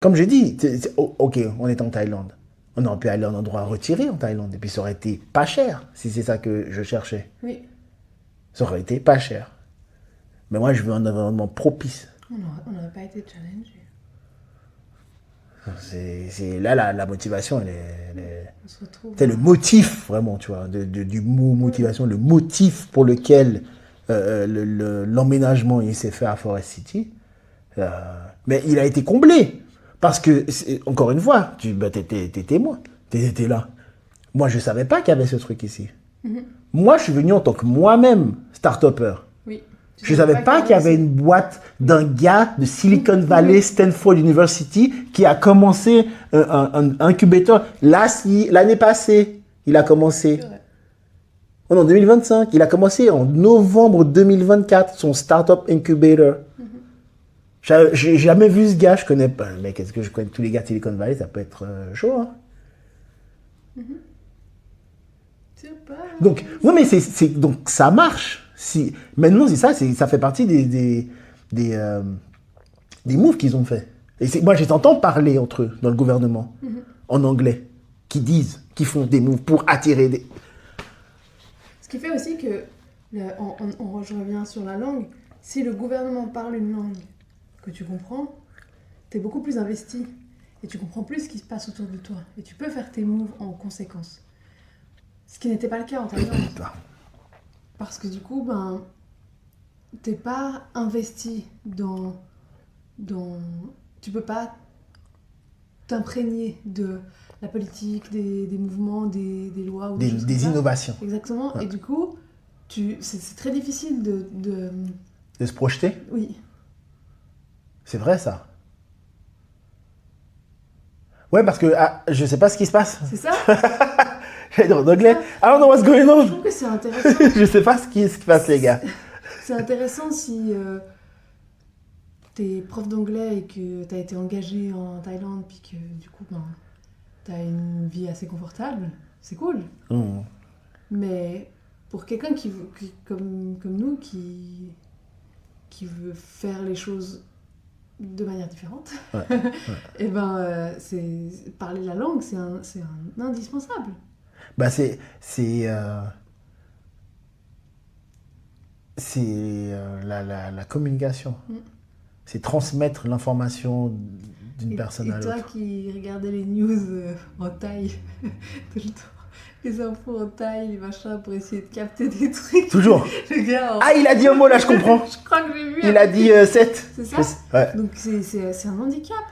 Comme je dis, ok, on est en Thaïlande. On aurait pu aller en endroit retiré en Thaïlande. Et puis ça aurait été pas cher, si c'est ça que je cherchais. Oui. Ça aurait été pas cher. Mais moi, je veux un environnement propice. On n'aurait pas été challengé. C'est là la motivation, On se retrouve. c'est le motif vraiment, tu vois, du mot motivation, le motif pour lequel l'emménagement il s'est fait à Forest City. Mais il a été comblé parce que encore une fois, t'es témoin, t'étais là. Moi, je savais pas qu'il y avait ce truc ici. Moi, je suis venu en tant que moi-même start-upper. Oui. Je ne savais pas qu'il y avait une boîte d'un gars de Silicon Valley, Stanford University, qui a commencé un incubateur. Là, l'année passée, il a commencé. En 2025, il a commencé en novembre 2024, son Startup Incubator. J'ai jamais vu ce gars, je connais pas. Mais qu'est-ce que je connais tous les gars de Silicon Valley, ça peut être chaud. Hein. Donc, oui, mais donc ça marche. Si, maintenant, c'est ça, ça fait partie des moves qu'ils ont fait. Et moi, je les entends parler entre eux dans le gouvernement, en anglais, qui font des moves pour attirer des... Ce qui fait aussi que, je reviens sur la langue, si le gouvernement parle une langue que tu comprends, tu es beaucoup plus investi et tu comprends plus ce qui se passe autour de toi. Et tu peux faire tes moves en conséquence. Ce qui n'était pas le cas en Thaïlande. Parce que du coup, t'es pas investi dans... Tu peux pas t'imprégner de la politique, des mouvements, des lois ou des innovations. Exactement. Ouais. Et du coup, c'est très difficile de se projeter. Oui. C'est vrai, ça. Ouais, parce que je sais pas ce qui se passe. C'est ça. En anglais. I don't know what's going on. Je trouve que c'est intéressant. Je sais pas ce qui se passe, les gars. C'est intéressant si t'es prof d'anglais et que t'as été engagé en Thaïlande, puis que du coup, t'as une vie assez confortable. C'est cool. Mais pour quelqu'un comme nous qui veut faire les choses de manière différente, et parler la langue, c'est un indispensable. C'est la communication. C'est transmettre l'information d'une personne à l'autre. Et toi qui regardais les news en thaï tout le temps, les infos en thaï, les machins, pour essayer de capter des trucs. Toujours. Le gars, il a dit un mot là, je comprends. Je crois que j'ai vu. Il a dit 7. C'est ça. Ouais. Donc c'est un handicap.